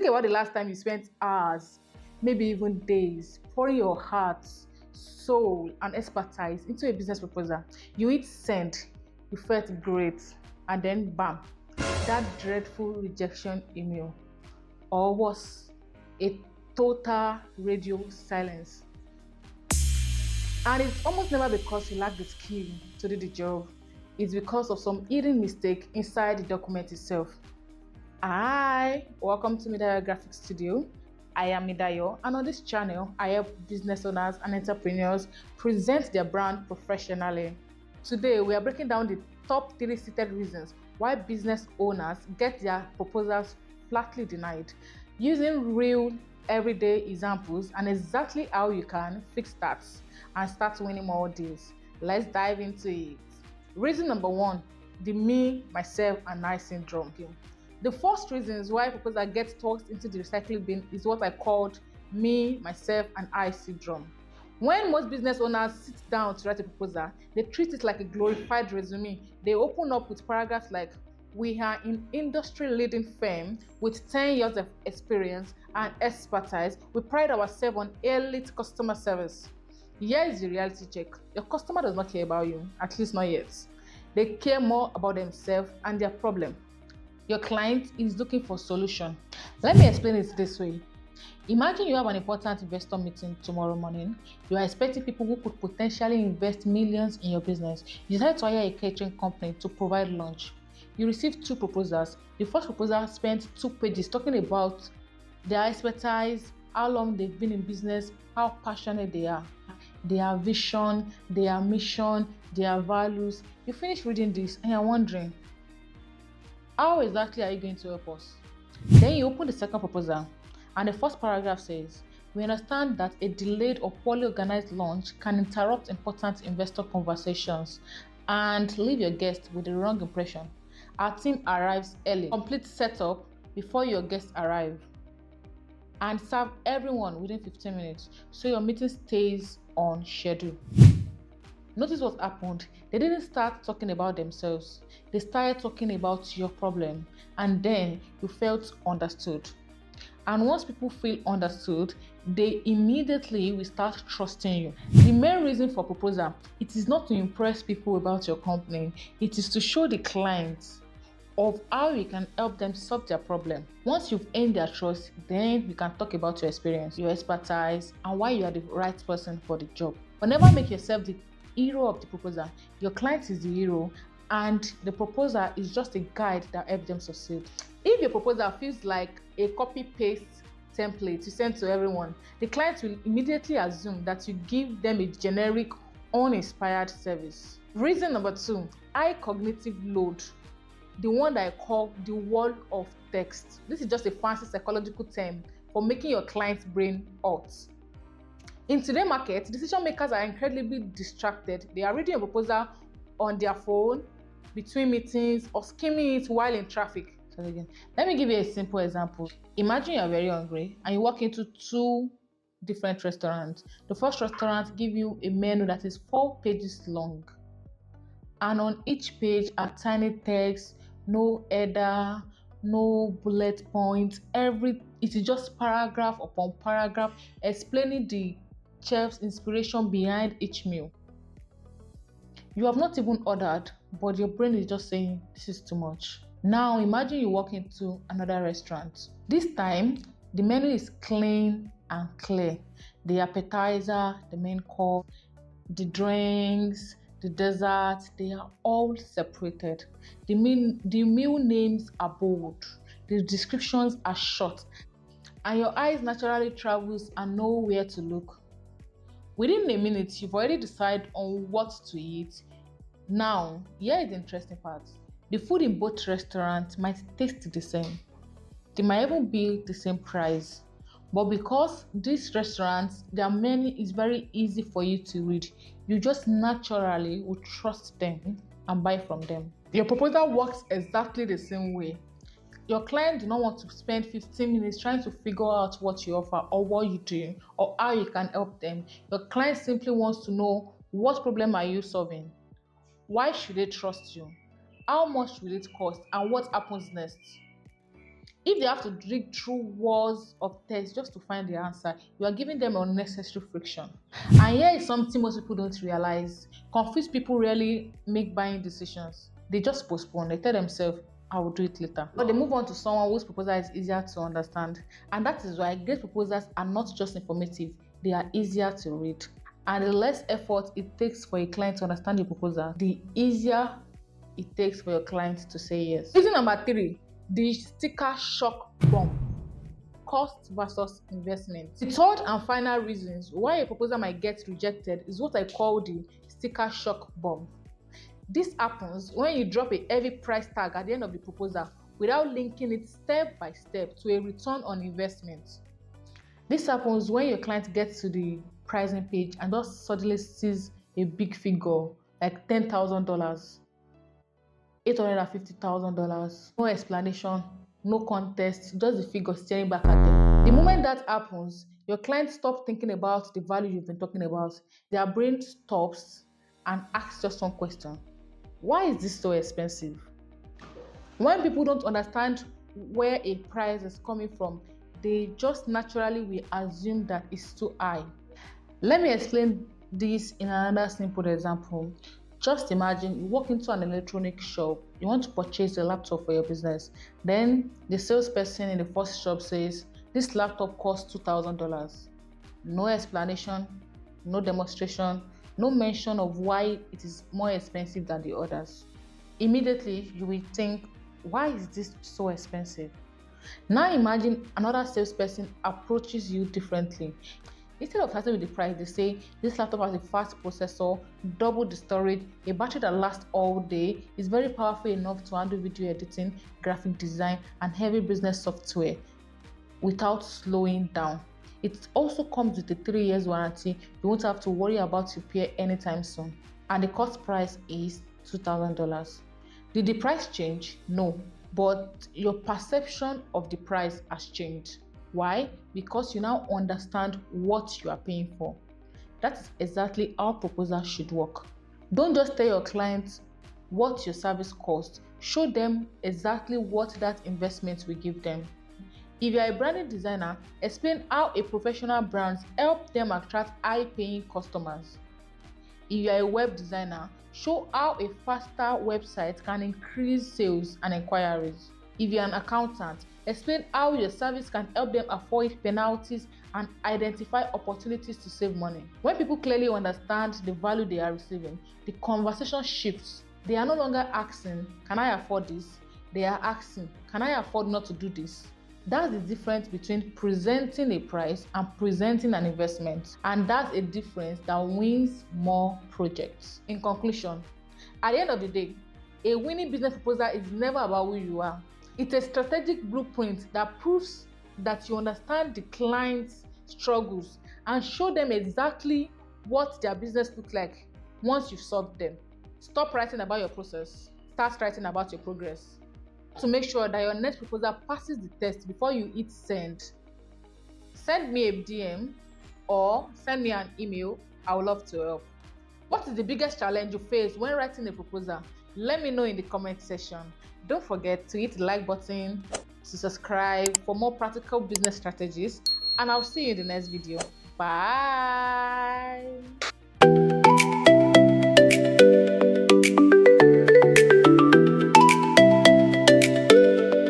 Think about the last time you spent hours, maybe even days, pouring your heart, soul, and expertise into a business proposal. You hit send, you felt great, and then bam, that dreadful rejection email, or worse, a total radio silence. And it's almost never because you lack the skill to do the job. It's because of some hidden mistake inside the document itself. Hi, welcome to Midayo Graphics Studio. I am Midayo, and on this channel, I help business owners and entrepreneurs present their brand professionally. Today, we are breaking down the top 3 cited reasons why business owners get their proposals flatly denied, using real everyday examples and exactly how you can fix that and start winning more deals. Let's dive into it. Reason number 1, the me, myself, and I syndrome. The first reasons why proposal gets tossed into the recycling bin is what I called me, myself, and I syndrome. When most business owners sit down to write a proposal, they treat it like a glorified resume. They open up with paragraphs like, "We are an industry-leading firm with 10 years of experience and expertise. We pride ourselves on elite customer service." Here is the reality check. Your customer does not care about you, at least not yet. They care more about themselves and their problem. Your client is looking for a solution. Let me explain it this way. Imagine you have an important investor meeting tomorrow morning. You are expecting people who could potentially invest millions in your business. You decide to hire a catering company to provide lunch. You receive 2 proposals. The first proposal spent 2 pages talking about their expertise, how long they've been in business, how passionate they are, their vision, their mission, their values. You finish reading this and you're wondering, how exactly are you going to help us? Then you open the second proposal, and the first paragraph says, "We understand that a delayed or poorly organized launch can interrupt important investor conversations and leave your guest with the wrong impression. Our team arrives early, complete setup before your guests arrive, and serve everyone within 15 minutes so your meeting stays on schedule." Notice what happened. They didn't start talking about themselves. They started talking about your problem, and then you felt understood. And once people feel understood, they immediately will start trusting you. The main reason for proposal, it is not to impress people about your company. It is to show the clients of how you can help them solve their problem. Once you've earned their trust, then you can talk about your experience, your expertise, and why you are the right person for the job. But never make yourself the hero of the proposal. Your client is the hero, and the proposal is just a guide that helps them succeed. If your proposal feels like a copy-paste template you send to everyone, the client will immediately assume that you give them a generic, uninspired service. Reason number 2, high cognitive load. The one that I call the wall of text. This is just a fancy psychological term for making your client's brain hot. In today's market, decision makers are incredibly distracted. They are reading a proposal on their phone, between meetings, or skimming it while in traffic. So again, let me give you a simple example. Imagine you're very hungry and you walk into 2 different restaurants. The first restaurant gives you a menu that is 4 pages long. And on each page are tiny text, no header, no bullet points. It is just paragraph upon paragraph explaining the chef's inspiration behind each meal. You have not even ordered, but your brain is just saying, "This is too much." Now imagine you walk into another restaurant. This time, the menu is clean and clear. The appetizer, the main course, the drinks, the dessert, they are all separated. The meal names are bold. The descriptions are short. And your eyes naturally travels and know where to look. Within a minute, you've already decided on what to eat. Now, here is the interesting part. The food in both restaurants might taste the same. They might even be the same price. But because these restaurants, their menu is very easy for you to read, you just naturally will trust them and buy from them. Your proposal works exactly the same way. Your client do not want to spend 15 minutes trying to figure out what you offer or what you do or how you can help them. Your client simply wants to know, what problem are you solving? Why should they trust you? How much will it cost? And what happens next? If they have to dig through walls of text just to find the answer, you are giving them unnecessary friction. And here is something most people don't realize. Confused people rarely make buying decisions. They just postpone. They tell themselves, I will do it later. But they move on to someone whose proposal is easier to understand. And that is why great proposals are not just informative, they are easier to read. And the less effort it takes for a client to understand the proposal, the easier it takes for your client to say yes. Reason number 3, the sticker shock bomb. Cost versus investment. The third and final reasons why a proposal might get rejected is what I call the sticker shock bomb. This happens when you drop a heavy price tag at the end of the proposal without linking it step by step to a return on investment. This happens when your client gets to the pricing page and just suddenly sees a big figure like $10,000, $850,000. No explanation, no context, just the figure staring back at them. The moment that happens, your client stops thinking about the value you've been talking about. Their brain stops and asks just one question: why is this so expensive? When people don't understand where a price is coming from, they just naturally will assume that it's too high. Let me explain this in another simple example. Just imagine you walk into an electronic shop, you want to purchase a laptop for your business. Then the salesperson in the first shop says, this laptop costs $2,000. No explanation, no demonstration, no mention of why it is more expensive than the others. Immediately, you will think, why is this so expensive? Now imagine another salesperson approaches you differently. Instead of starting with the price, they say this laptop has a fast processor, double the storage, a battery that lasts all day, is very powerful enough to handle video editing, graphic design, and heavy business software without slowing down. It also comes with a 3 years warranty. You won't have to worry about repair anytime soon. And the cost price is $2,000. Did the price change? No, but your perception of the price has changed. Why? Because you now understand what you are paying for. That is exactly how proposal should work. Don't just tell your clients what your service costs. Show them exactly what that investment will give them. If you are a branding designer, explain how a professional brand helps them attract high-paying customers. If you are a web designer, show how a faster website can increase sales and inquiries. If you're an accountant, explain how your service can help them avoid penalties and identify opportunities to save money. When people clearly understand the value they are receiving, the conversation shifts. They are no longer asking, can I afford this? They are asking, can I afford not to do this? That's the difference between presenting a price and presenting an investment. And that's a difference that wins more projects. In conclusion, at the end of the day, a winning business proposal is never about who you are. It's a strategic blueprint that proves that you understand the client's struggles and show them exactly what their business looks like once you've solved them. Stop writing about your process. Start writing about your progress. To make sure that your next proposal passes the test before you hit send, send me a DM or send me an email. I would love to help. What is the biggest challenge you face when writing a proposal? Let me know in the comment section. Don't forget to hit the like button, to subscribe for more practical business strategies, and I'll see you in the next video. Bye.